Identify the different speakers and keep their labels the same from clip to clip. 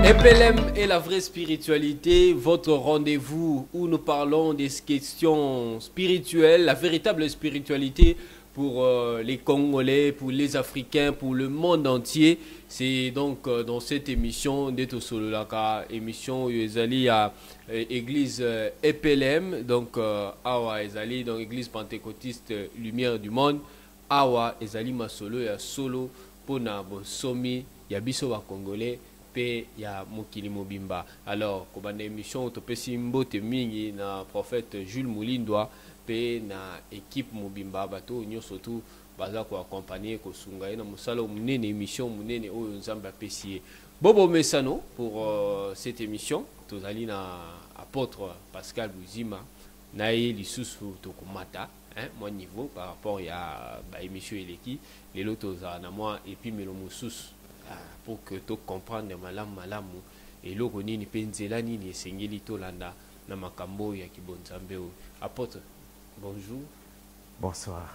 Speaker 1: EPLM et la vraie spiritualité, votre rendez-vous où nous parlons des questions spirituelles, la véritable spiritualité pour les Congolais, pour les Africains, pour le monde entier. C'est donc dans cette émission d'Eto Sololaka, émission Ezali à Église EPLM, donc Awa Ezali, donc Église pentecôtiste Lumière du Monde, Awa Ezali Masolo et Solo Pona Bosomi, Yabiso wa Congolais. Il y a Mokili Mobimba. Alors, comme une émission, tu peux simboter mingi na prophète Jules Moulindwa, pe na équipe Mobimba, bato, nous surtout, baza ko accompagner ko sunga na musala munene émission munene o nzamba pesier. Bobo Messano pour cette émission, tozali na apôtre Pascal Bouzima, nae lisusu tokomata, hein, mon niveau par rapport à ba émission eleki, les lotos na moi et puis melomusus. Pour que tu comprennes malamu et le roni ni penzela ni sengeli tolanda na makambo ya kibonzambe. Apôtre, bonjour.
Speaker 2: Bonsoir.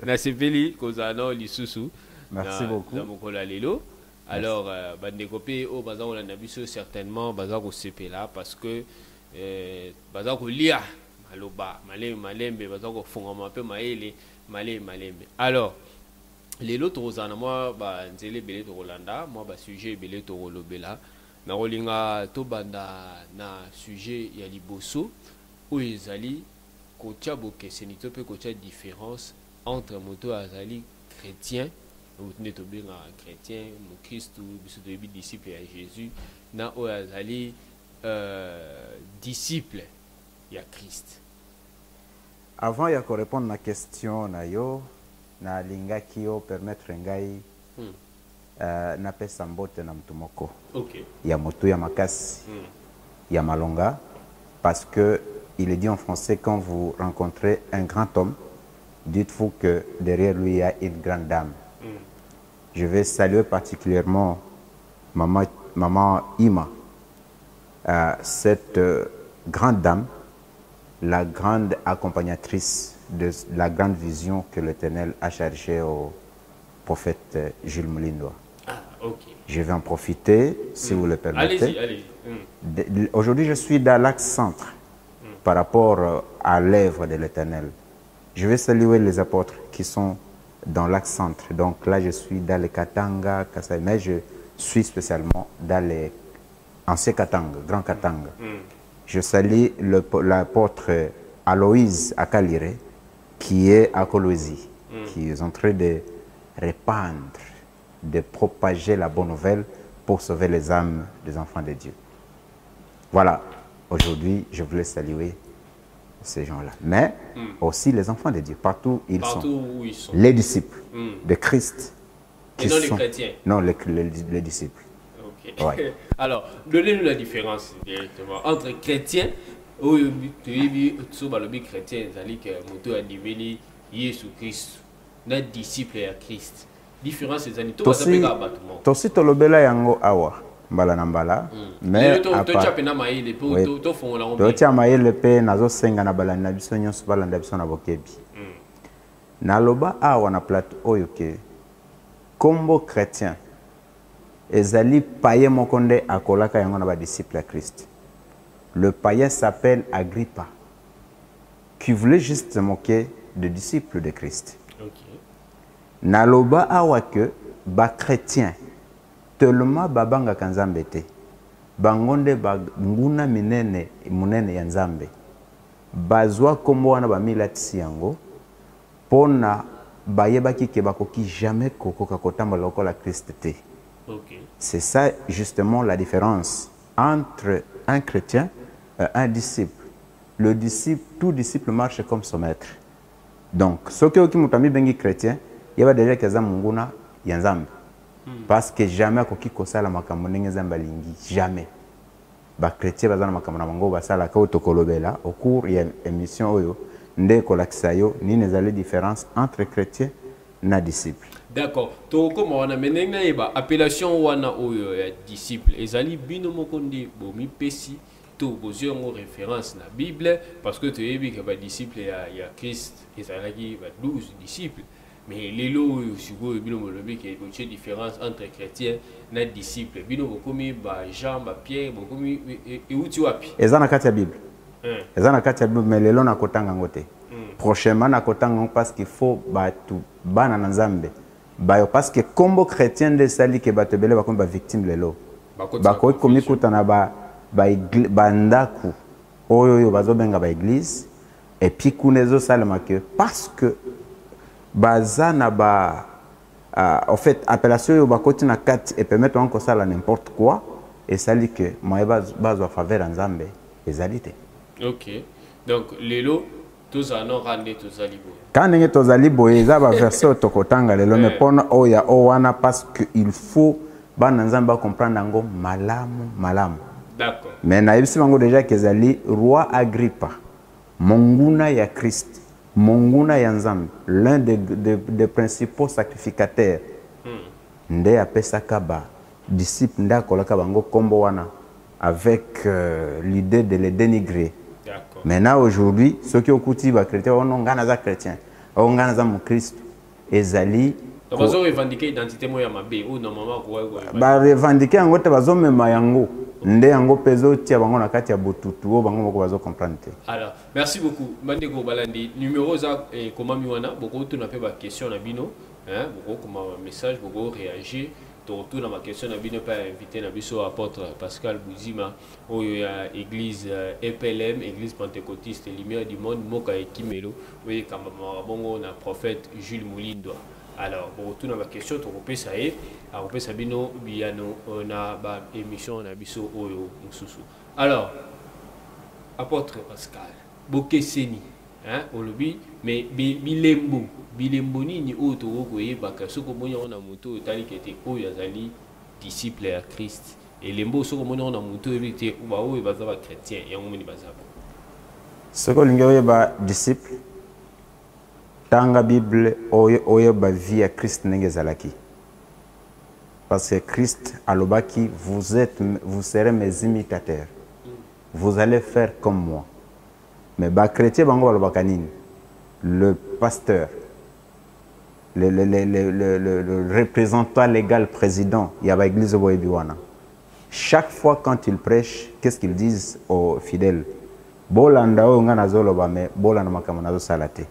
Speaker 1: Na sepeli kozana lisusu.
Speaker 2: Merci beaucoup.
Speaker 1: Na mokola lelo. Alors bandekopé o baza olanda biso certainement baza ko sepela parce que baza ko lia maloba malembe baza ko fonga mape maele malembe. Alors les autres osana moi ba nzele belé to Rolanda moi ba sujet belé to rolobela na rolinga to banda na sujet ya liboso o ezali ko tia boke senito pe ko tia différence entre moto azali chrétien ou ne to benga chrétien mo Christ ou biso de disciple ya Jésus na o azali disciple ya Christ.
Speaker 2: Avant ya ko répondre na question na yo na linga kio permettre ngai na pesa mbote na mtu moko.
Speaker 1: Okay.
Speaker 2: Ya moto ya makasi. Ya malonga parce que il est dit en français quand vous rencontrez un grand homme, dites-vous que derrière lui il y a une grande dame. Je vais saluer particulièrement maman Ima, cette grande dame, la grande accompagnatrice de la grande vision que l'Éternel a chargée au prophète Jules Moulindwa.
Speaker 1: Ah, okay.
Speaker 2: Je vais en profiter, si vous le permettez.
Speaker 1: Allez-y.
Speaker 2: Aujourd'hui, je suis dans l'axe centre par rapport à l'œuvre de l'Éternel. Je vais saluer les apôtres qui sont dans l'axe centre. Donc là, je suis dans les Katanga, Kasai, mais je suis spécialement dans les anciens Katanga, Grand Katanga. Je salue l'apôtre Aloïse Akalire, qui est à Kolwezi, qui est en train de répandre, de propager la bonne nouvelle pour sauver les âmes des enfants de Dieu. Voilà, aujourd'hui, je voulais saluer ces gens-là. Mais aussi les enfants de Dieu, partout où ils sont. Les disciples de Christ.
Speaker 1: Et non les chrétiens.
Speaker 2: Non, les disciples.
Speaker 1: Okay. Ouais. Alors, donnez-nous la différence directement entre chrétiens. Oui, chrétien, c'est-à-dire que moto a dit Jésus Christ, notre disciple à Christ. Différence, c'est que tout ça bâtiment.
Speaker 2: Tosi tolobela yango awa mbala na mbala.
Speaker 1: Mais to chapena maile pour to fond la on.
Speaker 2: To tia maile pe nazo senga na bala na biso nyonso bala na biso na bokebi. Na loba awa na plateau oyo ke kombo chrétien ezali paye mokonde akolaka yango na ba disciple à Christ. Le païen s'appelle Agrippa, qui voulait juste se moquer des disciples de Christ.
Speaker 1: Okay.
Speaker 2: Naloba awake ba chrétien tellement babanga kanzambe te. Bangonde nguna minene munene ya nzambe. Bazwa kombo wana ba milatisi yango pona bayebaki ke bakoki jamais kokoka kotambola lokola Christ te.
Speaker 1: Okay.
Speaker 2: C'est ça justement la différence entre un chrétien et un disciple. Le disciple, tout disciple marche comme son maître. Donc, ce qui est mutami bengi chrétien, il y a déjà que munguna yanzambe. Parce que jamais koki kosala makambo ndenge zamba lingi, jamais. Ba chrétien bazana makambo na mango basala ka otokolobela au cours ya émission oyo nde kolakisa yo ni nezali différence entre chrétien na disciple.
Speaker 1: D'accord. To comme on a mené ba appellation wana oyo ya disciple ezali bino mokondi bomi pesi to bozio ngo référence na Bible parce que tu es que ba disciple ya Christ ezalaki ba 12 disciples Mais les lots, si vous avez une différence entre chrétiens et disciples. Bino bokomi ba Jean, ba Pierre, bokomi et où tu wapi.
Speaker 2: Eza na kati ya Bible. Eza na kati ya Bible mais lelo na kotanga ngote. Prochainement na kotanga parce qu'il faut batu bana na Nzambe. Ba parce que combo chrétien de sali ke bato bele bakomi ba victime lelo. Ba ko komi kutana ba ndaku. Oyo bazo benga ba église et puis kunezo salama que parce que baza na ba en fait appellation yo bakoti na kati et permettre encore ça n'importe quoi et ça dit que moi bazo faveur Nzambe ezalité.
Speaker 1: OK. Donc lelo tous en ont rendé tous alibo.
Speaker 2: Quand ndenge tozali boye za ba verset tokotanga lelo mais pona oya owana parce que il faut bana Nzambe comprendre ngo malamu.
Speaker 1: D'accord.
Speaker 2: Mais na yebisi bango déjà kezali roi Agrippa monguna ya Christ. Monguna ya Nzambe, l'un des principaux sacrificateurs, nde apesaka ba disciple nda kolaka bango kombo wana avec l'idée de les dénigrer. Maintenant aujourd'hui, ceux qui okuti ba chrétien on ngana za chrétien, on ngana za mu Christ ezali
Speaker 1: bazo revendiquer identité moya mabe ou normalement ko
Speaker 2: ba revendiquer ngote bazo mema yango. Nde yango pezo tia bango na kati ya botutu o bango moko bazo comprendre.
Speaker 1: Alors, merci beaucoup. Mandeko Balandi, numéro za comment miwana, beaucoup tu n'as pas de question na bino, hein, beaucoup comme message, beaucoup réagir. Tu retournes à ma question na bino pas invité na biso apôtre Pascal Bouzima au église EPLM, église pentecôtiste lumière du monde moka ekimelo, oui comme bongo na prophète Jules Moulindwa. Alors, pour retourner à ma question, tu repères ça et à repère Sabino Biano, on a une émission, on a biso Oyo Moussoussou. Alors, apôtre Pascal, Bokeseni, hein, au lobby, mais Bilembo ni autre Ogoye Baka, ce que on a moto, tali qui était Oyazali, disciple à Christ. Et Lembo, ce que on a moto, il était Oubao et Bazaba chrétien, et on m'a bazaba.
Speaker 2: Ce que l'on a disciple, Tanga Bible oyo ba vie à Christ n'engezalaki. Parce que Christ alobaki vous serez mes imitateurs. Vous allez faire comme moi. Mais ba chrétien bango alobakanini. Le pasteur, le représentant légal président, il y a ba église boyebiwana. Chaque fois quand il prêche, qu'est-ce qu'ils disent aux fidèles? Bolanda o ngana zoloba me bolanda makamana zo salate.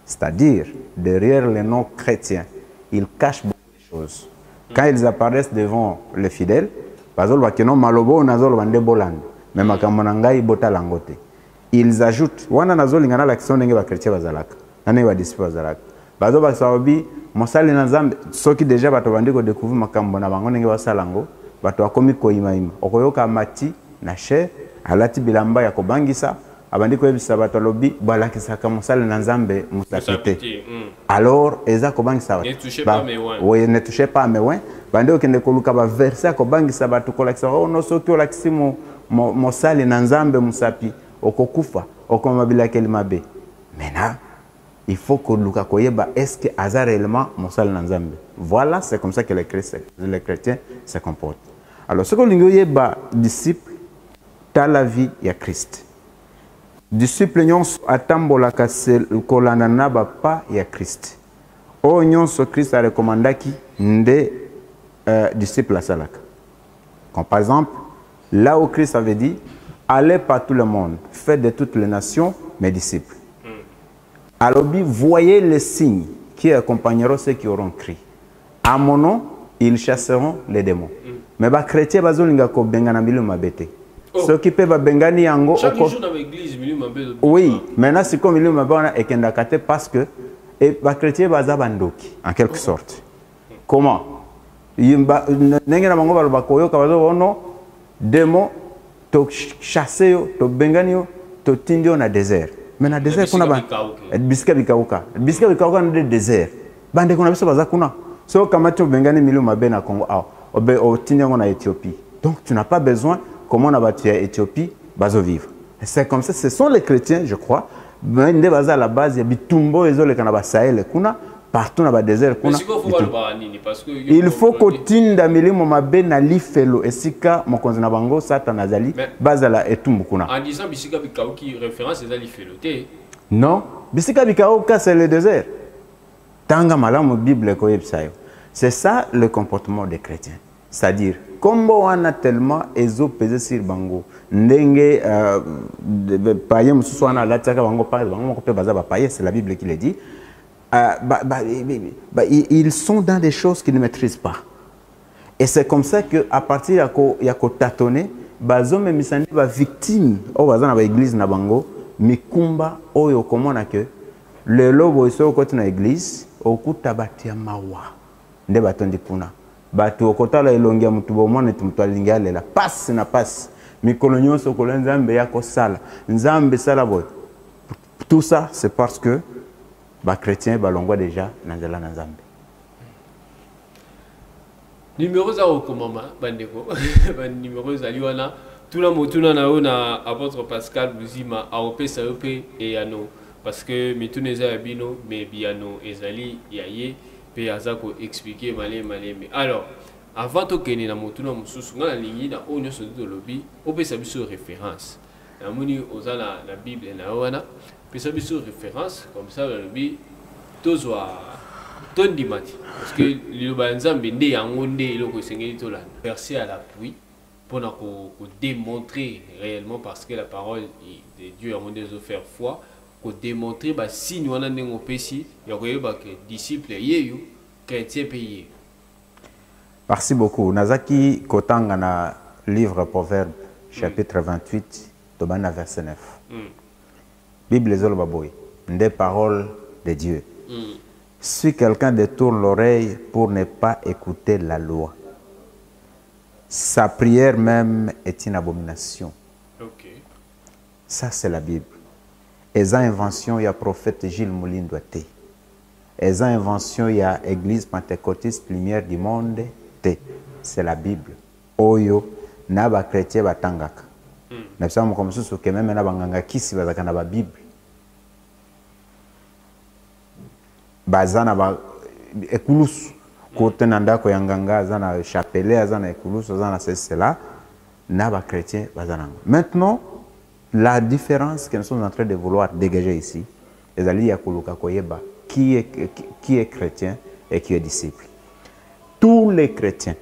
Speaker 2: C'est-à-dire, derrière les noms chrétiens, ils cachent beaucoup de choses. Quand ils apparaissent devant les fidèles, ils ajoutent, ceux qui déjà découvrir makambo na bango ndenge basalango bato akomi koyimaima okoyoka mati na cher alati bilamba ya kobangisa abandi ko yebisa bato lobi balakisa ka mosala na Nzambe musakite. Alors eza kobangisa bato ne touchez pas mes oins bandi okende koluka ba verset kobangisa bato kolakisa ono soki olakisi mosala na Nzambe musapi okokufa okomabila kelimabe. Maintenant il faut que luka koyeba est-ce que hasard réellement mosala na Nzambe. Voilà, c'est comme ça que les chrétiens se comportent. Alors ce que l'ingéyeba disciple ta la vie ya Christ. Disciple nyonso atambolaka kolanda na ba pa ya Christ. O nyonso Christ a recommandaki nde disciple asalaka. Comme par exemple, là où Christ avait dit allez par tout le monde, faites de toutes les nations mes disciples. Alors, voyez les signes qui accompagneront ceux qui auront crié. À mon nom, ils chasseront les démons. Mais les chrétiens, ils ont bengana milu mabete. Ceux qui peuvent bengani yango.
Speaker 1: Chaque jour dans l'église, milu mabete.
Speaker 2: Oui, maintenant c'est comme milu mabete et kendakate parce que les chrétiens baza bandoki en quelque sorte. Comment? Nengena mango balobakoyo kabazo ono démons to chasser yo, to bengani yo, to tindio na désert. Mais dans le désert, on a bisika bikauka. Bisika bikauka dans le désert. Bande kuna biso baza kuna. So kamati obengani milu mabe na Congo au tinyango na Éthiopie. Donc tu n'as pas besoin comment on a battu à Éthiopie bazo vivre. C'est comme ça, ce sont les chrétiens, je crois. Bende baza à la base ya bitumbo ezole kana ba Sahel kuna partout dans le désert kuna. Il faut que tinda milimo mabe na lifelo esika mokonzi na bango satana zali bazala etumbu kuna.
Speaker 1: En disant bisika bikauki référence à lifelo.
Speaker 2: Non, bisika bikauka c'est le désert. Tanga malamu Bible koyebsayo. C'est ça le comportement des chrétiens. C'est-à-dire, comme on a tellement ezo pesé sur bango, ndenge paye mususwana la tsaka bango pa bango ko pe baza ba paye, c'est la Bible qui le dit. Ils sont dans des choses qu'ils ne maîtrisent pas. Et c'est comme ça que à partir ya ko tâtonner, bazome misani ba victime o baza na ba église na bango, mikumba oyo komona que le lobo iso ko na église okuta batia mawa. Nde batondi kuna. Batu okotala elongi ya mutu bomone mutu alingi alela passe na passe mikolo nyonso ko nzambe yako sala nzambe sala boy. Tout ça c'est parce que ba chrétien balongwa déjà nanzela na nzambe.
Speaker 1: Numéro za okomama bandeko ba numéro za liwana tuna motuna na ona apôtre Pascal Buzima a opesa yope et ano parce que mitune za bino mais biano ezali yaye pe azako expliquer malé mais alors avant to kene na motuna mususu ngala lingi na onyo so de lobby opesa biso référence na moni ozala na Bible na wana pesa biso référence comme ça lobby tozwa tondimati parce que le banzambe nde yango nde eloko sengeli to la verser à l'appui pour démontrer réellement parce que la parole de Dieu a demandé de faire foi pour démontrer ba signe wana ndengo pesi ya koyeba que disciple yeyo chrétien payé.
Speaker 2: Merci beaucoup. Nazaki kotanga na livre Proverbe chapitre 28 tobana verset 9. Bible zolo baboy des paroles de Dieu. Si quelqu'un détourne l'oreille pour ne pas écouter la loi, sa prière même est une abomination.
Speaker 1: Okay.
Speaker 2: Ça c'est la Bible. Et invention, il y a prophète Gilles Moulin Douaté. Et invention, il y a Église pentecôtiste lumière du monde. C'est la Bible. Oyo naba chrétien batangaka. Na bisamo comme ça que même na banganga kisi bazaka na ba Bible. Bazana ba ekulusu côté nandako yanganga zana chapelet zana ekulusu zana c'est cela naba chrétien bazana. Maintenant la différence que nous sommes en train de vouloir dégager ici, les alliés à Kuluka Koyeba, qui est chrétien et qui est disciple. Tous les chrétiens,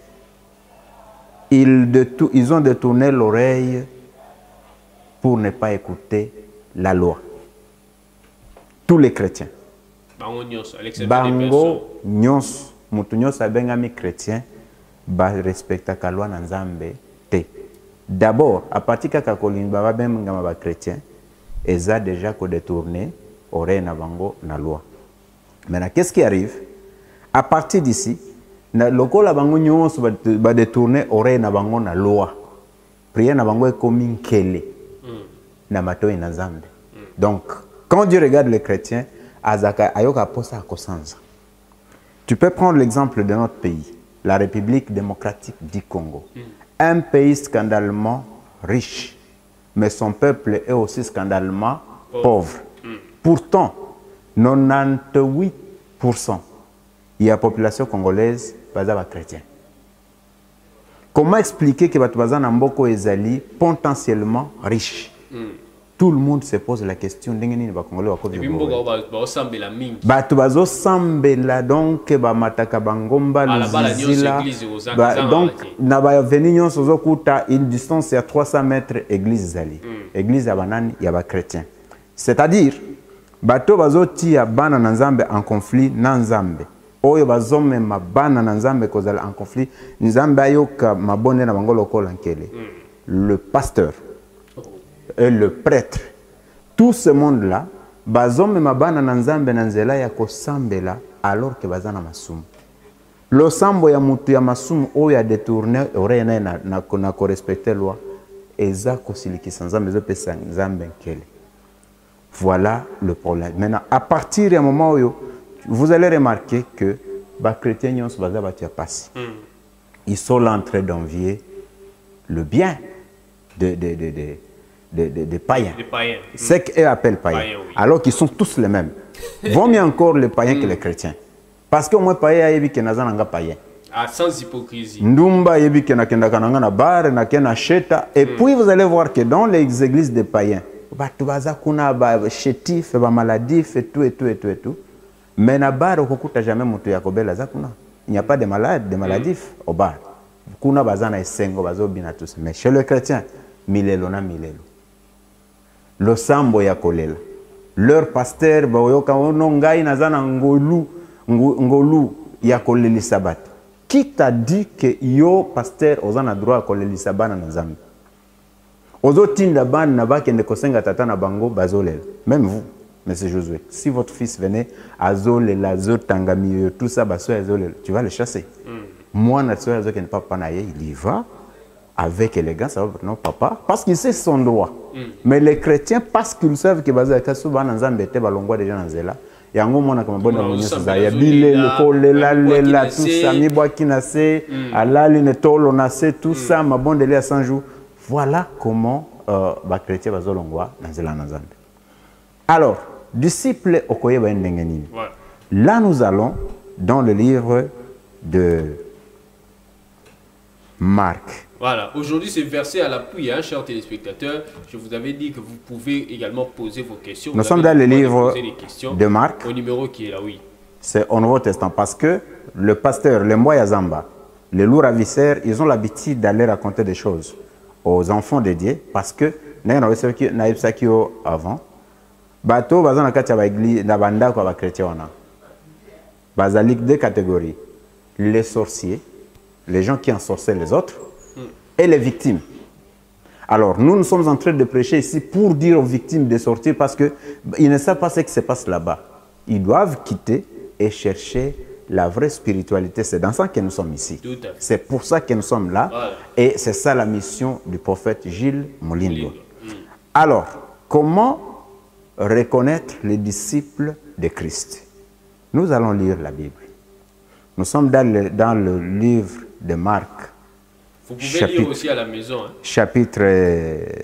Speaker 2: ils ont détourné l'oreille pour ne pas écouter la loi. Tous les chrétiens. Bango nyos, mutu nyos abengami chrétien, ba respecta ka loi na nzambe te. D'abord, à partir de Kakolimba, les chrétiens, ils ont déjà détourné oreille na bango na loi. Maintenant, qu'est-ce qui arrive? À partir d'ici, le local bango nyons va détourner oreille na bango na loi. Prière na bango est comme une kele. Na mato ina zambe. Donc, quand Dieu regarde les chrétiens, azaka ayoka posa kosanza. Tu peux prendre l'exemple de notre pays, la République démocratique du Congo. Un pays scandalement riche, mais son peuple est aussi scandalement pauvre. Pourtant, 98% de la population congolaise est chrétienne. Comment expliquer que les Mboko Ezali potentiellement riche? Tout le monde se pose la question d'engeni ba Congolais wa Côte d'Ivoire. Batu bazo sambela donc ba mataka bangomba luzila. Donc na ba veni nyonso zokuta une distance ya 300 mètres église zali. Église ya banani ya ba chrétien. C'est-à-dire bato bazo tia bana na Nzambe en conflit na Nzambe. Oyo bazome mabana na Nzambe kozala en conflit. Nzambe ayoka mabonde na bango lokola nkele. Le pasteur et le prêtre, tout ce monde-là, bazome mabana na Nzambe na nzela ya kosambela alors que bazana masumu. Lo sambo ya mutu ya masumu o ya détourner oreille na ko respecter loi eza kosilikisa Nzambe zo pesa Nzambe nkele. Voilà le problème. Maintenant, à partir du moment où vous allez remarquer que les chrétiens nyons baza batia passe. Ils sont là en train d'envier le bien des païens. C'est qu'eux appellent païens. Oui. Alors qu'ils sont tous les mêmes. Vaut mieux encore les païens que les chrétiens. Parce que moi, païen, il y a païen.
Speaker 1: Ah, sans hypocrisie.
Speaker 2: Ndumba, il y a na bar, na cheta. Et puis vous allez voir que dans les églises des païens, kuna ba chétif, ba maladif, et tout. Mais na bar okukuta jamais mutu ya kobela za kuna. Il n'y a pas de malades, de maladifs au bar. Kuna bazana esengo bazobina tous. Mais chez le chrétien, milelo na milelo. Lo sambo ya kolela. Leur pasteur bayoka ono ngai nazana ngolu ya koleli sabat. Qui t'a dit que yo pasteur ozana droit koleli sabana na nzambe? Ozo tinda ban na bakende kosenga tata na bango bazolela. Même vous, monsieur Josué, si votre fils venait azolela zotangami tout ça baso azolela, tu vas le chasser. Moi na tsoya zo ken papa na ye, il y va avec élégance, non papa, parce qu'il sait son droit. Mais les chrétiens, parce qu'ils savent que baza kaso ba nzambe te balongwa déjà nzela, yango mona kama bona munyeso za ya bile le kolela lela tout ça mi bwa kinase, alali ne tolo nase tout ça mabondeli à 100 jours. Voilà comment ba chrétien bazolongwa nzela nzambe. Alors, disciples okoye ba ndenge nini. Là nous allons dans le livre de Marc.
Speaker 1: Voilà, aujourd'hui c'est versé à l'appui, hein, chers téléspectateurs. Je vous avais dit que vous pouvez également poser vos questions.
Speaker 2: Nous sommes dans le livre de Marc.
Speaker 1: Au numéro qui est là, oui.
Speaker 2: C'est au Nouveau Testament parce que le pasteur, les Moyazamba, les loups ravisseurs, ils ont l'habitude d'aller raconter des choses aux enfants dédiés parce que, avant, bateau, bazana katia ba église, na banda kwa ba chrétien wana. Bazalik deux catégories. Les sorciers, les gens qui ensorcellent les autres, et les victimes. Alors, nous sommes en train de prêcher ici pour dire aux victimes de sortir parce qu'ils ne savent pas ce qui se passe là-bas. Ils doivent quitter et chercher la vraie spiritualité. C'est dans ça que nous sommes ici. C'est pour ça que nous sommes là. Voilà. Et c'est ça la mission du prophète Gilles Molindo. Alors, comment reconnaître les disciples de Christ? Nous allons lire la Bible. Nous sommes dans le livre de Marc.
Speaker 1: Vous pouvez lire aussi à la maison. Hein.
Speaker 2: Chapitre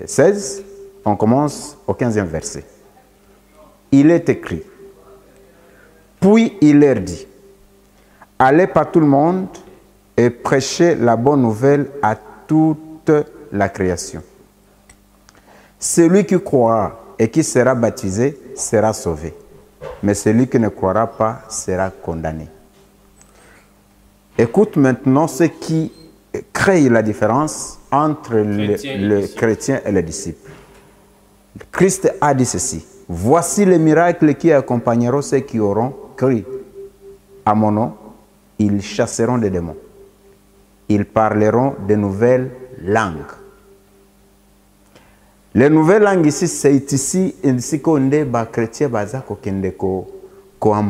Speaker 2: 16, on commence au 15e verset. Il est écrit, puis il leur dit, allez par tout le monde et prêchez la bonne nouvelle à toute la création. Celui qui croira et qui sera baptisé sera sauvé, mais celui qui ne croira pas sera condamné. Écoute maintenant ce qui crée la différence entre le chrétien et le disciple. Christ a dit ceci. Voici les miracles qui accompagneront ceux qui auront cru. À mon nom, ils chasseront des démons. Ils parleront de nouvelles langues. Les nouvelles langues ici, c'est ici qu'on est chrétien, bazako kendeko. En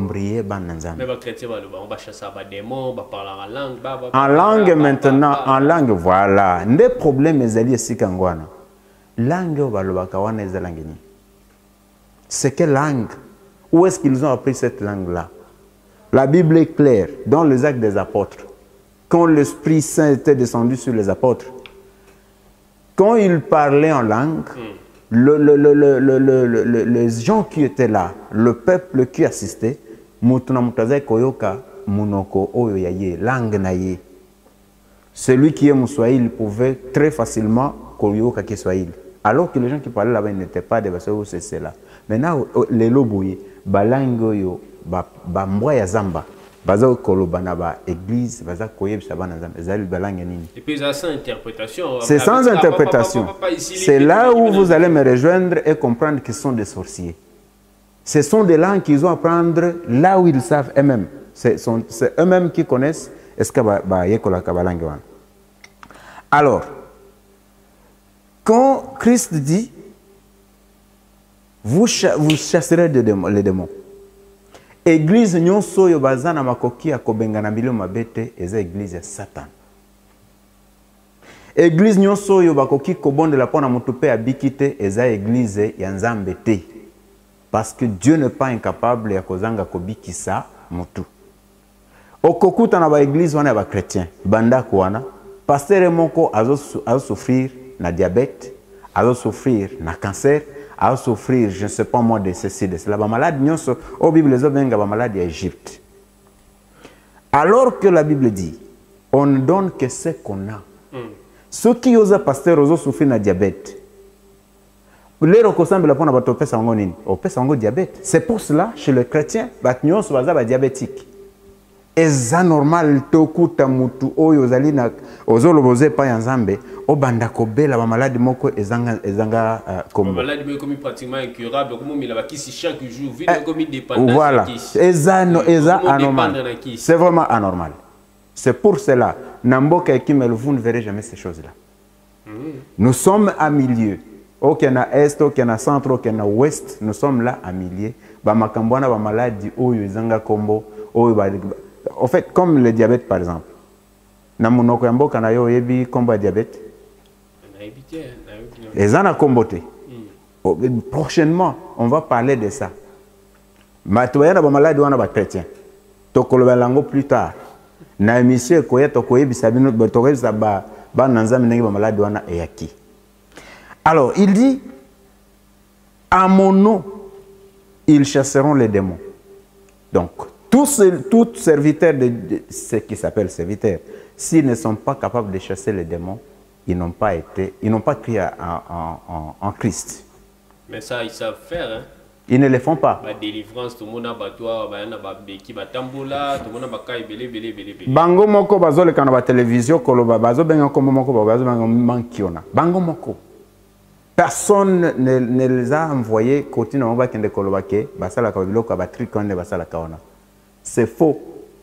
Speaker 2: langue maintenant, en langue, voilà. Les problèmes, c'est quelle langue? Où est-ce qu'ils ont appris cette langue-là? La Bible est claire dans les actes des apôtres. Quand l'Esprit Saint était descendu sur les apôtres, quand ils parlaient en langue, les gens qui étaient là, le peuple qui assistait, celui qui est Moussoaïl pouvait très facilement koyoka Kiswahili. Alors que les gens qui parlaient là-bas n'étaient pas des personnes où c'est là. Maintenant, les lobouye, balango yo, bamboya zamba. Baza kolobana ba église baza koyeb sabana zamba ezali balangue nini.
Speaker 1: Et puis ça sans interprétation.
Speaker 2: C'est sans interprétation. C'est là où vous allez me rejoindre et comprendre qu'ils sont des sorciers. Ce sont des langues qu'ils ont à apprendre là où ils savent eux-mêmes. C'est eux-mêmes qui connaissent est-ce que ba yekola kabalangue wana. Alors, quand Christ dit vous chasserez les démons. Église nyonso yo bazana makoki ya kobengana milio mabete eza église ya Satan. Église nyonso yo bakoki kobondela pona mutu pe abikite eza église ya Nzambe te. Parce que Dieu n'est pas incapable ya kozanga kobikisa mutu. Okokuta na ba église wana ya ba chrétien banda kuana pasteur moko azo souffrir na diabète, azo souffrir na cancer, à souffrir, je ne sais pas moi, de ceci, de cela. La maladie, au Bible, les hommes ont maladie d'Égypte. Alors que la Bible dit, on ne donne que ce qu'on a. Ceux qui osent pasteur, osent souffrir de diabète. Les recossembles la pona ba topé sango nini? Opé sango diabète. C'est pour cela chez le chrétien bat nyonso baza ba diabétique. Eza normal tokuta mutu oyo ozali na ozoloboze pa ya Nzambe obanda kobela ba maladie moko ezanga
Speaker 1: comme maladie mais comme pratiquement incurable comme il a kisi chaque jour vite comme dépendance.
Speaker 2: Voilà. Eza anormal. C'est vraiment anormal. C'est pour cela Namboka et Kimel vous ne verrez jamais ces choses-là. Nous sommes à milieu. Aucun à est, aucun à centre, aucun à ouest, nous sommes là à milieu. Ba makambwana ba maladie oyo ezanga kombo oyo ba. En fait, comme le diabète par exemple. Namunoko yamboka na yo yebi kombo diabète. Les ana kombote. Prochainement, on va parler de ça. Matoyana ba maladie wana ba chrétien. Tokoloba lango plus tard. Na émission koya tokoyebi sabino tokoyebi ba nanzami ndenge ba maladie wana eyaki. Alors, il dit, à mon nom, ils chasseront les démons. Donc, tous serviteurs de ce qui s'appelle serviteurs, s'ils ne sont pas capables de chasser les démons, ils n'ont pas cru en Christ.
Speaker 1: Mais ça, ils savent faire, hein?
Speaker 2: Ils ne le font pas.
Speaker 1: La délivrance, tout le monde a battoir, qui va tambola, tout le monde a belé.
Speaker 2: Bango moko bazo le kana ba télévision koloba bazo benga kombo moko bazo benga mankiona. Bango moko. Personne ne les a envoyés côté na mba kende koloba ke basala ka biloko ba trikonde basala kaona. C'est faux.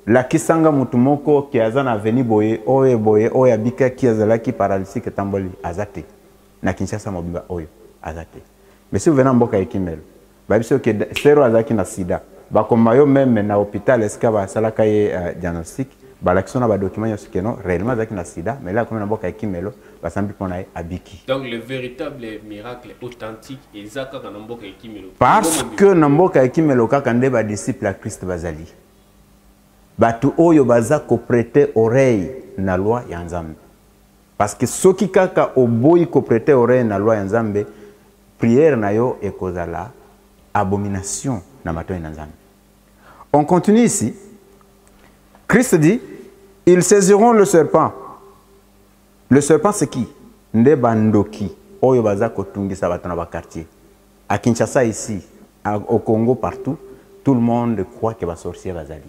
Speaker 2: La kisanga mutu moko ki azana veni boye oye bika ki azala ki paralytique tamboli azate. Na Kinshasa mobimba oyo azate. Mais si vous venez mboka ekimelo babiso ke zéro azaki na sida bakoma yo même na hôpital eska ba salaka ye diagnostic balakisona ba document yo sikeno réellement azaki na sida mais là comme na mboka ekimelo basambi pona abiki.
Speaker 1: Donc le véritable miracle authentique ezaka na mboka ekimelo.
Speaker 2: Parce que na mboka ekimelo kaka nde ba disciple à Christ bazali. Batu oyo baza ko prêter oreille na loi ya Nzambe. Parce que soki kaka oboyi ko prêter oreille na loi ya Nzambe prière na yo ekozala abomination na mato na Nzambe. On continue ici. Christ dit, ils saisiront le serpent. Le serpent c'est qui? Nde bandoki oyo baza kotungisa bato na ba quartier. À Kinshasa ici, au Congo partout, tout le monde croit que ba sorcier bazali.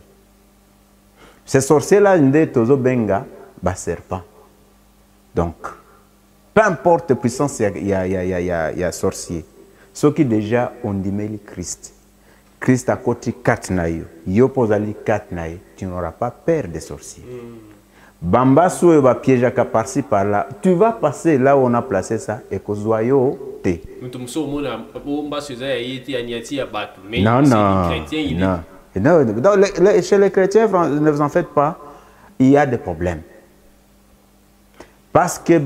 Speaker 2: Ces sorciers là nde tozo benga ba serpent. Donc peu importe la puissance il y a sorcier. Ceux qui déjà ont dit Christ. Christ a côté 4 naïo. Yo posali 4 naïo. Tu n'auras pas peur des sorciers. Bamba sou va piège à par-ci par-là. Tu vas passer là où on a placé ça et que zoyo te. Non. Chez les chrétiens, ne vous en faites pas. Il y a des problèmes. Parce que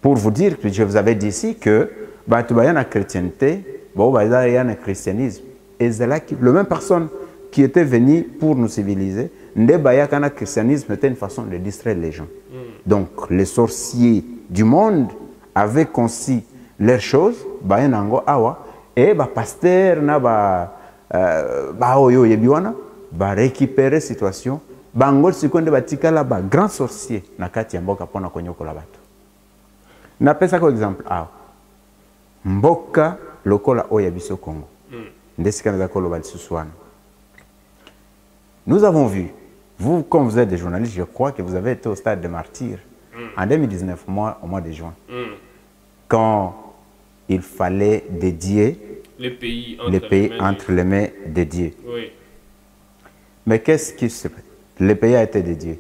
Speaker 2: pour vous dire que je vous avais dit ici que il y a la chrétienté, il y a le christianisme. Et c'est là que la même personne qui était venue pour nous civiliser, le christianisme était une façon de distraire les gens. Donc les sorciers du monde avaient conçu leurs choses, et les pasteurs récupérer la situation. Bangol sikonde batika la ba grand sorcier na kati ya mboka pona konyokola bato. Na pesa ko exemple mboka lokola oya biso Congo. Ndesika na koloba lisusuana. Nous avons vu, vous comme vous êtes des journalistes, je crois que vous avez été au stade de martyrs en 2019 au mois de juin. Quand il fallait dédier
Speaker 1: les pays
Speaker 2: entre les mains de Dieu.
Speaker 1: Oui.
Speaker 2: Mais qu'est-ce qui se passe? Le pays a été dédié.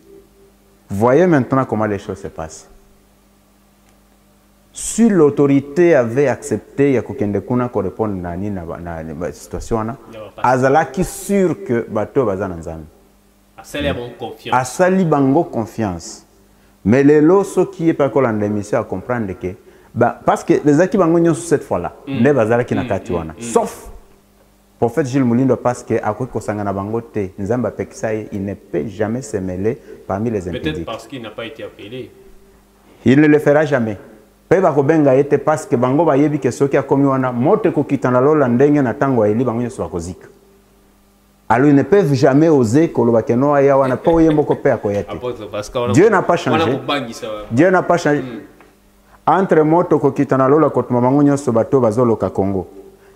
Speaker 2: Voyez maintenant comment les choses se passent. Si l'autorité avait accepté, il y a quelqu'un de kuna qui répond à la situation, azalaki sûr que bateau bazan nzambe. Asali bango confiance. Mais les lots qui est pas qu'on l'émission à comprendre que parce que les acquis bango nyonso cette fois-là, ne bazalaki na kati wana. Sauf prophète Gilles Moulindo parce que à quoi kosangana bango te nzamba peksaye il ne peut jamais se mêler parmi les impudiques.
Speaker 1: Peut-être parce qu'il n'a pas été appelé.
Speaker 2: Il ne le fera jamais. Pe ba ko benga ete parce que bango ba yebi ke soki akomi wana mote ko kitana lola ndenge na tango eli bango nyoso bakozika. Alors ils ne peuvent jamais oser koloba ke no aya wana po yembo ko pe akoyate. Dieu n'a pas changé. Dieu n'a pas changé. entre moto kokitana lola kotuma mangunyo sobato bazoloka Congo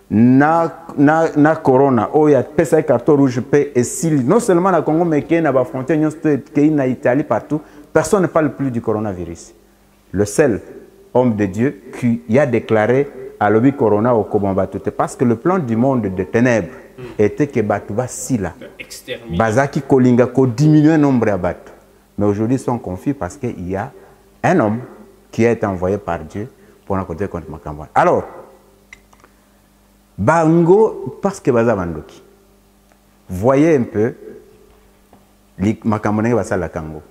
Speaker 2: na corona oya pesa carton rouge pe esili non seulement na Congo mais que na ba frontière nyonso ke na Italie partout personne ne parle plus du coronavirus. Le seul homme de Dieu qui a déclaré à l'objet corona au Kobamba tout parce que le plan du monde de ténèbres était que Batouba Sila Bazaki Kolinga ko diminuer le nombre de Batou. Mais aujourd'hui ils sont confus parce qu'il y a un homme qui a été envoyé par Dieu pour nous côté contre Makamba. Alors Bango parce que Baza Bandoki. Voyez un peu Makambone va la Kango.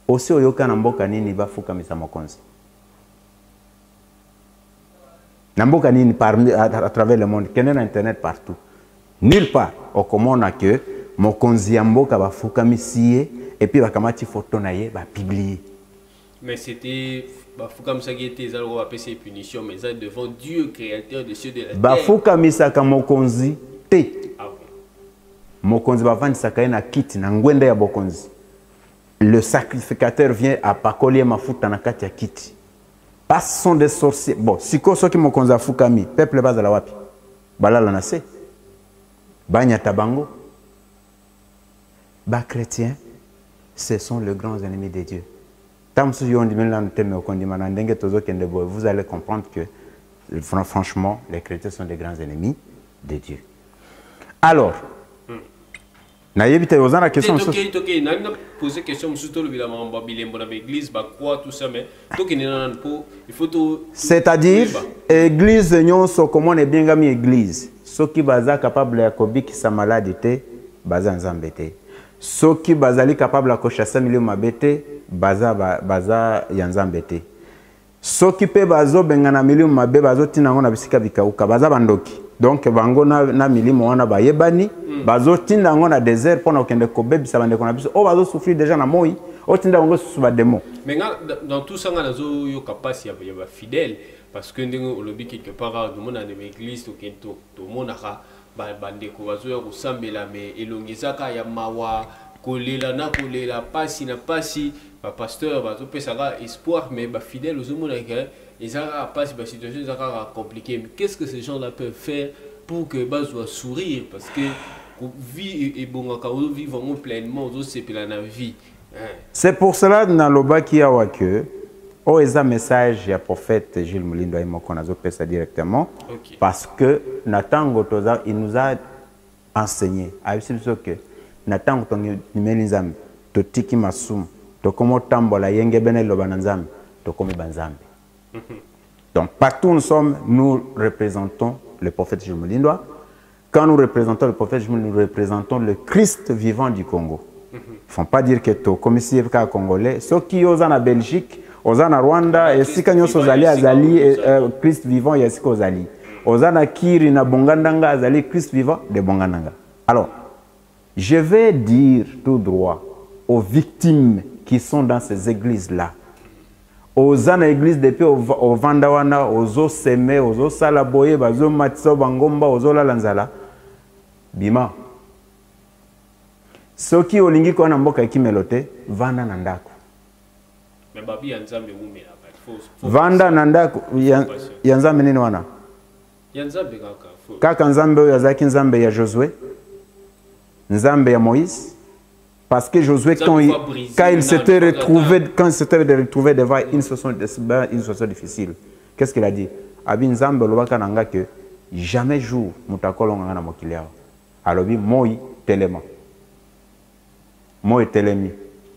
Speaker 2: Aussi oyoka na mboka nini bafuka misa mokonzi. Namboka nini à travers le monde, qu'il y a internet partout. Nulle part, au commun a que mokonzi yamboka bafuka misie et puis bakamati photo naie ba publier.
Speaker 1: Mais c'était bafuka misaki était zalo ba PC punition mais ça devant Dieu créateur de cieux de la terre.
Speaker 2: Bafuka misaka mokonzi te. Ah bon. Mokonzi bavandi saka na kiti na ngwenda ya bokonzi. Le sacrificateur vient à Pakolier Mafuta na kati ya kiti. Pas sont des sorciers. Bon, si ko soki mokonza fukami, peuple baza la wapi. Balala na se. Banya tabango. Ba chrétiens, ce sont les grands ennemis de Dieu. Vous allez comprendre que franchement, les chrétiens sont des grands ennemis de Dieu. Alors, la question
Speaker 1: poser question
Speaker 2: c'est-à-dire église nyonso comment est bien gami église soki baza capable ya kobikisa maladie baza nzambe te soki bazali capable ya kochasser milio mabete baza ya nzambe te soki pe bazo bengana milio mabe bazo tinango na bisika bikauka baza bandoki. Donc, bango na milimo wana ba yebani, bazo tinda ngona désert pour na kende kobebi sa bande kona biso. O bazo souffrir déjà na moi, o tinda ngo sous ba démon.
Speaker 1: Mais dans tout ça nazo yo capacité ya ba fidèle parce que ndenge au lobby quelque part de monde na église to kento to monaka ba bande ko bazo ya kusambela mais elongezaka ya mawa kolela na kolela pasi na pasi ba pasteur bazo pesaka espoir mais ba fidèle aux monaka. Ils ont pas si la situation est compliquée. Mais qu'est-ce que ces gens-là peuvent faire pour que bas soit sourire parce que vie et bon quand on vit vraiment pleinement c'est pour la vie.
Speaker 2: C'est pour cela dans le bas qui a que oh ils ont message ya prophète Gilles Mulindo et moi qu'on a fait ça directement parce que Nathan Gotoza il nous a enseigné à ce que Nathan Gotoza nimelizam to tiki masum to komo tambola yenge benelo bananzam to komi banzambe. Donc partout où nous sommes, nous représentons le prophète Gilles Mulindo. Quand nous représentons le prophète Gilles Mulindo, nous représentons le Christ vivant du Congo. Il ne faut pas dire que tout comme si il congolais, ceux qui osent en Belgique, osent en Rwanda, et si quand ils sont allés à Christ vivant, il y a ce qu'ils allient. Osent en Kiri, na Bongandanga, azali Christ vivant de Bongandanga. Alors, je vais dire tout droit aux victimes qui sont dans ces églises-là. Aux ana église depuis au Vandawana, aux os semé, aux os salaboye, aux os matso bangomba, aux os lalanzala. Bima. Ceux qui ont lingi kwa mboka kimelote, vanda nandako.
Speaker 1: Mais babi yanzambe umela.
Speaker 2: Vanda nandako yanzambe nini wana?
Speaker 1: Yanzambe kaka.
Speaker 2: Kaka nzambe yazaki nzambe ya Josué, nzambe ya Moïse. Parce que Josué, quand il s'était retrouvé devant une situation difficile, qu'est-ce qu'il a dit? Abin Zambe lobaka nanga que jamais jour mutakolo ngana mokiliao. Alobi moi telema. Moi telemi.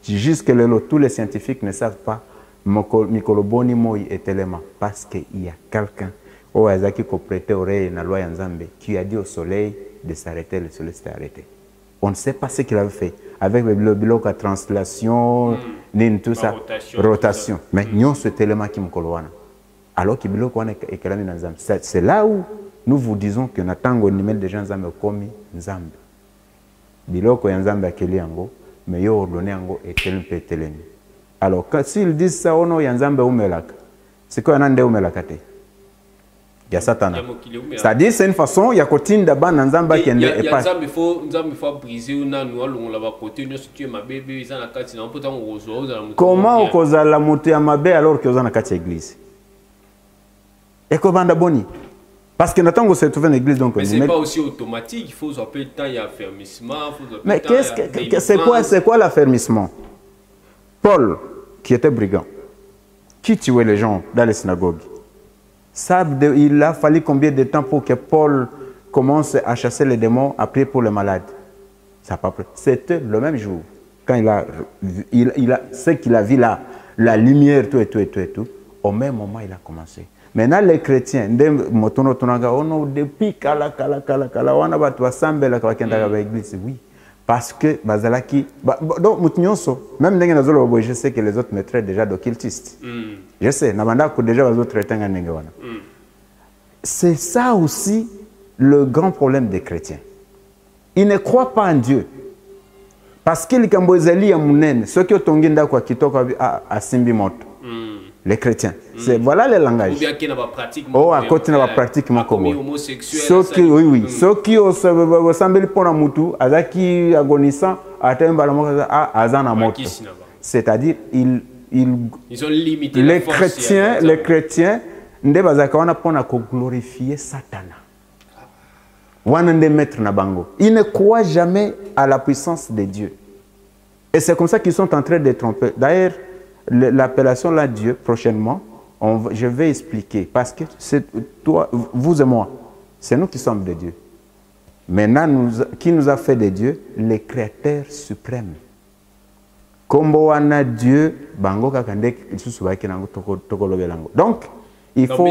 Speaker 2: Jusque là tous les scientifiques ne savent pas mikoloboni moi et telema parce qu'il y a quelqu'un au azaki ko prêter oreille na loi Nzambe qui a dit au soleil de s'arrêter, le soleil s'est arrêté. On ne sait pas ce qu'il avait fait avec le bloc à translation, tout ça, rotation. Mais nous, ce élément qui me colle. Alors que bloc c'est là où nous vous disons que Natango nimel des gens Nzambe comme Nzambe. Biloko Nzambe akeli yango, mais yo ordonné yango et telemi. Alors s'ils disent ça ono Nzambe umelaka. C'est quoi nande umelaka te? Il y a Satan. C'est-à-dire, c'est une façon, il y a Kotine d'abord dans Zamba qui est pas.
Speaker 1: Il faut briser une annuelle, on l'a côté, nous situons ma bébé, ils ont la carte, on peut t'en rejoindre.
Speaker 2: Comment on cause la montée à ma bébé alors qu'ils ont la carte église? Et comment d'aboni? Parce que nous avons se trouvé une église donc.
Speaker 1: Mais c'est pas aussi automatique, il faut appeler le temps, il y a affermissement.
Speaker 2: Mais c'est quoi l'affermissement? Paul, qui était brigand, qui tuait les gens dans les synagogues? Il a fallu combien de temps pour que Paul commence à chasser les démons, à prier pour les malades? C'était le même jour. Quand ce qu'il a vu là, la lumière, tout, au même moment, il a commencé. Maintenant, les chrétiens, depuis oui, parce que Bazalaki, donc même je sais que les autres mettraient déjà d'occultistes. Je sais, déjà c'est ça aussi le grand problème des chrétiens. Ils ne croient pas en Dieu. Parce que les Cambozali, ceux qui ont à Simbimoto, les chrétiens. Voilà les langages. Oh, à côté de la pratique, mon ceux qui, oui. Ceux qui ont semblé pour un moutou, qui agonisant, c'est-à-dire, ils
Speaker 1: ont limité
Speaker 2: les chrétiens, ils glorifier Satan. Ils ne croient jamais à la puissance de Dieu. Et c'est comme ça qu'ils sont en train de tromper. D'ailleurs, l'appellation là, Dieu, prochainement, je vais expliquer. Parce que c'est toi, vous et moi, c'est nous qui sommes de Dieu. Maintenant, qui nous a fait de Dieu? Les créateurs suprêmes. Kombo wana Dieu, bango kakande donc, il faut.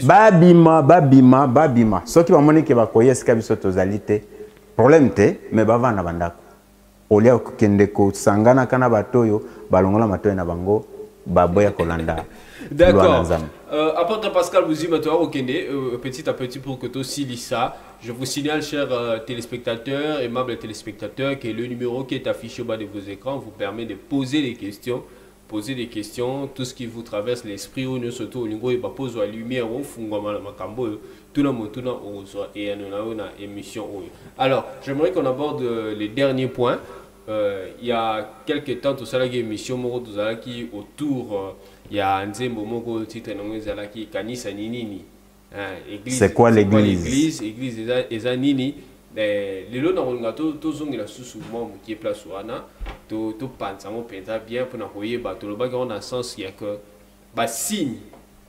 Speaker 2: Babima. Ceux qui vont monter qui va koyer ce qu'ils sont totalité. Problème te, mais bava na bandako. Olia kende ko sangana kana batoyo, balongola matoyo na bango, baboya kolanda.
Speaker 1: D'accord. Apôtre Pascal Bouzima, petit à petit pour que tu aussi lis ça. Je vous signale, chers téléspectateurs, aimables téléspectateurs, que le numéro qui est affiché au bas de vos écrans vous permet de poser des questions. Poser des questions, tout ce qui vous traverse l'esprit, ou nous surtout au niveau de la lumière, au fond, tout le monde et une émission. Alors, j'aimerais qu'on aborde les derniers points. Il y a quelques temps, tout ça, il y a une émission qui autour. Il y a un Nzembo titre qui Kanisa Ninini.
Speaker 2: C'est quoi l'église?
Speaker 1: Église des Nini. Les lots dans le gâteau, tous ont la sous-mouvement qui est place ou Anna. Tout pense à bien pour n'envoyer tout le bagage dans le sens qu'il y a que signe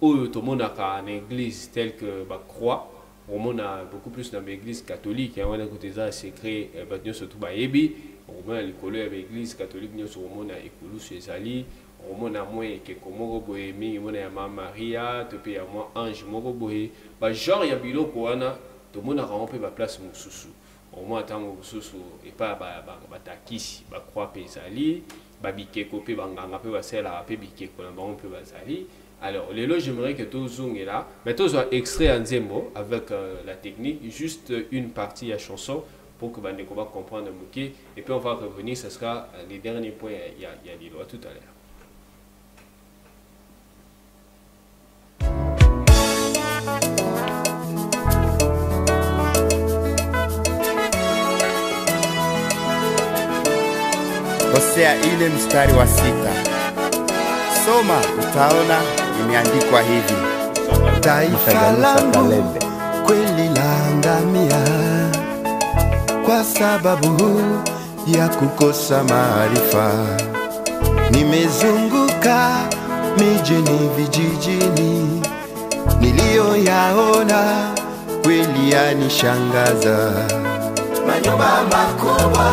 Speaker 1: où tout le monde a une église telle que croix. On a beaucoup plus dans l'église catholique. On a côté ça, c'est créé surtout Baébi. On a l'église catholique, nous sommes à Écoulou chez Ali. On a moins que Komoro Bohémi, on a Maria, tu peux avoir Ange Moro Bohé. Genre, il y a bilo Koana, tout le monde a rempli la place Moussousou. Au moins, tant Moussousou et pas Batakis, Bakroa Pesali, Babike Kopé, Banganga peut passer la Pébike, on peut passer. Alors, les loges, j'aimerais que tout zoom est là, mais tout soit extrait en Zembo avec la technique, juste une partie à chanson pour que Bandeko va comprendre le bouquet. Et puis, on va revenir, ce sera les derniers points, il y a des lois tout à l'heure.
Speaker 3: Hosea ile mstari wa 6. Soma utaona imeandikwa hivi. Taifa langu kweli laangamia kwa sababu ya kukosa maarifa. Nimezunguka mijini vijijini, niliyoyaona kweli yanishangaza. Manyumba makubwa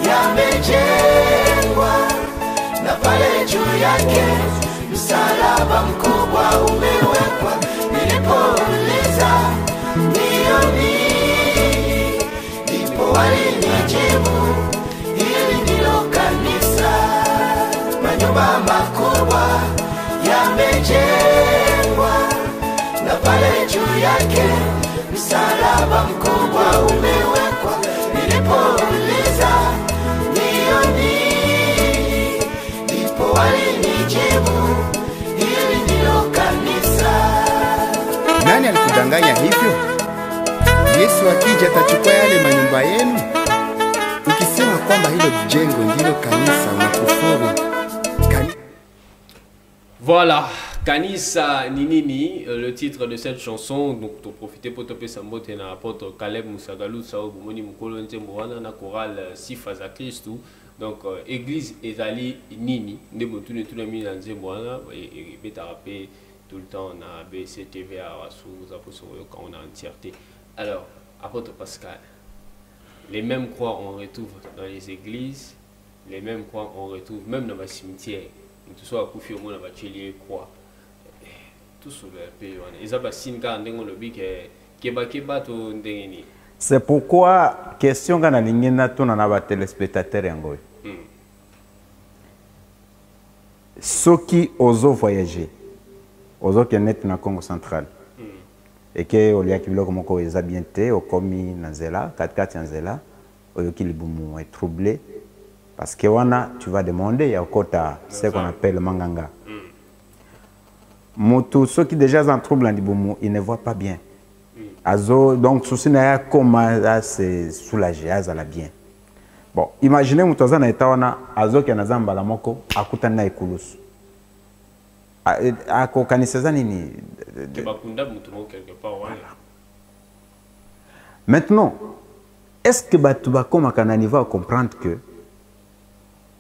Speaker 3: yamejengwa na pale juu yake msalaba mkubwa umewekwa. Nilipouliza nioni, ndipo walinijibu hili ndilo kanisa. Manyumba makubwa yamejengwa na pale juu yake msalaba mkubwa umewekwa. Nilipouliza nioni, ndipo walinijibu hili ndilo kanisa.
Speaker 4: Yesu akija atachukua yale manyumba yenu? Ukisema kwamba hilo jengo ndilo kanisa unakufuru.
Speaker 1: Voilà, Kanisa Ninini, le titre de cette chanson. Donc, tu profiter pour te sambo te na apôtre Caleb Musagalou sao bomoni mukolo ntemboana na chorale Sifa za Christou. Donc, église ezali Nini, nde motu ne tuna mi na nzemboana et beta rapé tout le temps na BCTV à Wassou, quand on a entièreté. Alors, apôtre Pascal, les mêmes croix on retrouve dans les églises, les mêmes croix on retrouve même dans les cimetières. Tout ça a confié au monde à bachelier croix. Tout sur le pays.
Speaker 2: C'est pourquoi question quand on a téléspectateurs ceux qui osent voyager, osent qui sont dans le Congo central, et que au lieu de comme on les habités, au commis Nanzela, 4 Nanzela, au lieu qu'ils soient troublés. Parce que tu vas demander, il y a ce qu'on appelle le manganga. Ceux qui déjà sont en trouble, ils ne voient pas bien. Donc, ceci n'est comment se soulager, à bien. Bon, imaginez que vous avez un qui est en moko, akutana ikulus. Ako kaniseza nini? Maintenant, est-ce que tu vas comprendre que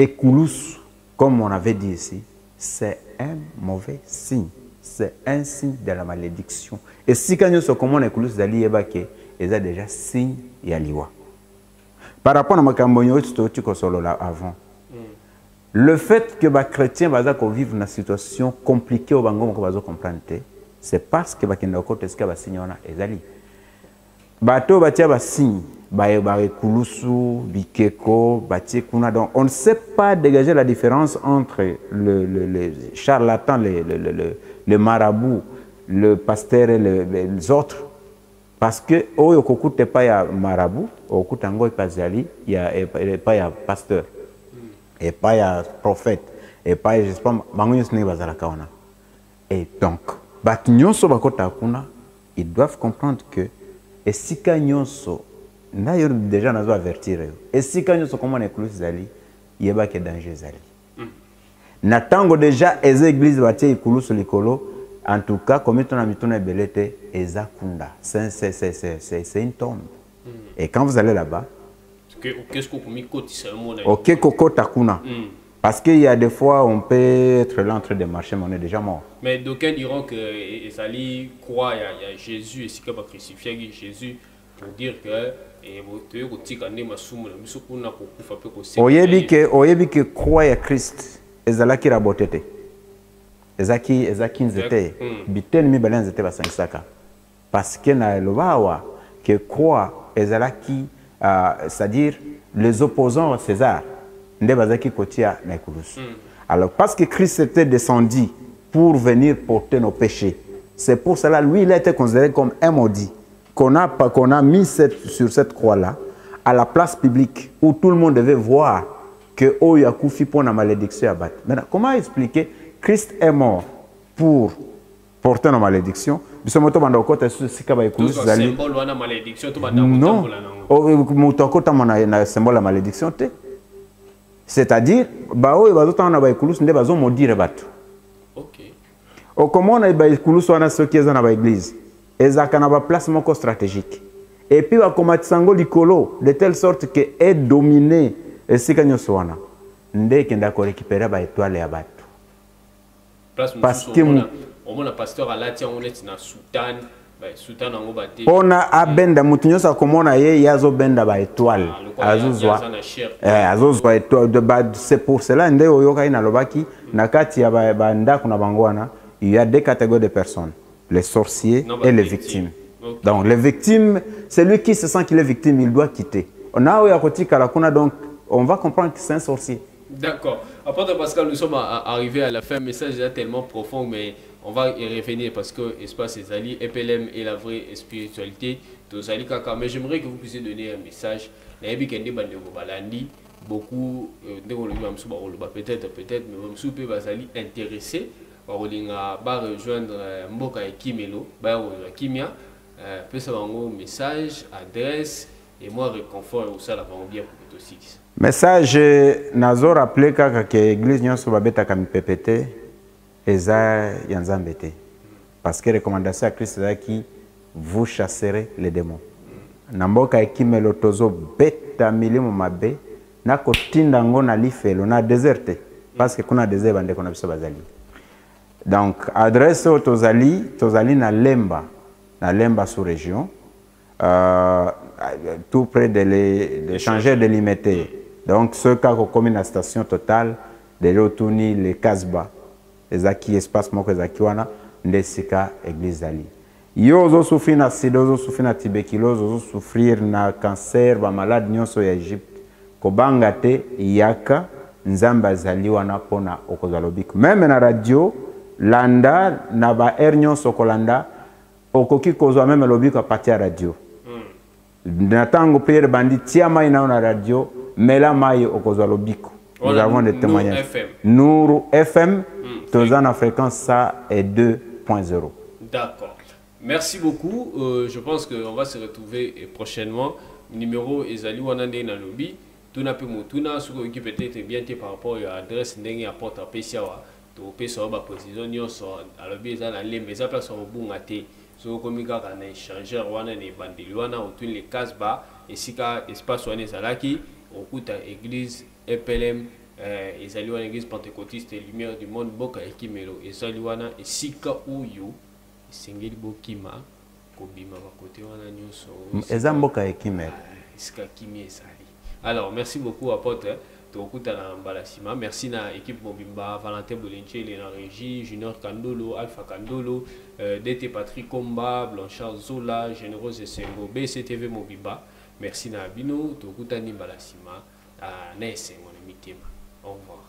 Speaker 2: Ekulus, comme on avait dit ici, c'est un mauvais signe. C'est un signe de la malédiction. Et si quand nous sommes Ekulus d'Ali Ebake, il y a déjà signe Yaliwa. Par rapport à ma cambonio, avant, le fait que les chrétiens vivent dans une situation compliquée au Bango, c'est parce que les chrétiens sont signe Ezali. Bato batia signe. Kulusu, Bikeko, Batikuna. Donc, on ne sait pas dégager la différence entre le charlatan, le marabout, le pasteur et les autres. Parce que, oh, il n'y a pas de marabout, il n'y a pas de pasteur, il n'y a pas de prophète, il n'y a pas de. Et donc, ils doivent comprendre que, et si déjà nous avertir et si quand nous sommes en écluse zali il y a que danger zali natango déjà les églises batie écluse likolo en tout cas comme on a mis ton belete ezakunda c'est une tombe et quand vous allez là-bas
Speaker 1: qu'est-ce qu'on commis côté seulement
Speaker 2: OK kokota kuna parce qu'il y a des fois on peut être là en train de marcher mais on est déjà mort.
Speaker 1: Mais d'aucuns diront que Ezali croit il y a Jésus et si que va crucifier Jésus pour dire que
Speaker 2: oyebi que croix ya Christ ezalaki rabotete ezaki nzete biteni mibale nzete basangisaka parce que na lobawa que croix ezalaki c'est-à-dire les opposants à César nde bazaki kotia na ikulusu. Alors parce que Christ était descendu pour venir porter nos péchés, c'est pour cela lui il a été considéré comme un maudit. Qu'on a mis sur cette croix-là, à la place publique, où tout le monde devait voir que Oyakoufi pour la malédiction à battre. Maintenant, comment expliquer Christ est mort pour porter la malédiction? Non, symbole la malédiction. C'est-à-dire, comment on a ceux qui sont dans l'église? Ezaka na ba place moko stratégique et puis va komatisango likolo de telle sorte que est dominé esika nyoso wana ndeke ndako récupérer ba étoile ya bato parce que
Speaker 1: on a pasteur alatia on est na sultan ngo bate
Speaker 2: on a abenda mutu nyoso komona ye yazo benda ba étoile azozwa étoile de bad. C'est pour cela ndé oyoka ina lobaki na kati ya ba ndako na bango wana il y a deux catégories de personnes, les sorciers et les victimes. Okay. Donc les victimes, celui qui se sent qu'il est victime, il doit quitter. On a donc on va comprendre que c'est un sorcier.
Speaker 1: D'accord. Après Pascal, nous sommes arrivés à la fin. Le message est tellement profond, mais on va y revenir parce que Espace Ezali, EPLM et la vraie spiritualité. Mais j'aimerais que vous puissiez donner un message. Beaucoup peut-être, mais vous pouvez intéressé. Ba rejoindre Mboka et Kimelo, ba Kimia, peut ça un message, adresse et moi réconfort au ça la bien pour aussi.
Speaker 2: Message nazo rappelé kaka que église nyonso babeta kami PPT eza yanzambe te. Parce que recommandation à Christ est qui vous chasserez les démons. Namboka ekimelo tozo beta milimo mabe na kotinda ngo na lifelo na déserte parce que kuna désert bande kona biso bazali. Donc adresse au tozali na Lemba sous région tout près de l'échangeur délimité. Donc ce cas comme une station totale de retourner les Kasba ezaki espace moko ezaki wana ndesika église ali. Yo ozo souffrir na sida, ozo souffrir na tuberculose, ozo souffrir na cancer, ba malade nyonso ya Egypte. Kobanga te yaka nzamba zali wana pona okozwa lobiko. Même na radio landa na ba air nyonso kolanda okoki kozwa même lobiko a partir radio. Na tango prière bandi tia mai na radio mela mai okozwa lobiko. Nous avons des témoignages. Nourou FM, Tozan en fréquence ça est 2.0.
Speaker 1: D'accord. Merci beaucoup. Je pense qu'on va se retrouver prochainement. Numéro Ezali Wanande na lobby. Tuna pe mutuna sur qui peut-être bien par rapport à l'adresse ndenge à porte à Pesiawa. To pesa ba position nyonso à lobby za na lembe za place au bungate. So komika kana échangeur wana ne bandili wana autour les Kasba et sika espace wana zalaki okuta église EPLM ezali wana église pentecôtiste lumière du monde boka ekimelo ezali wana esika uyu sengeli bokima kobima bakote wana nyonso
Speaker 2: ezamboka ekimelo
Speaker 1: esika kimi ezali. Alors merci beaucoup apôtre tokuta na mbalasima. Merci na équipe Mobimba Valentin Bolenchele na régie Junior Kandolo Alpha Kandolo DT Patrick Komba Blanchard Zola Générose Sengo BCTV Mobimba. Merci na bino tokuta ni mbalasima na ese ngone mitema. Au revoir.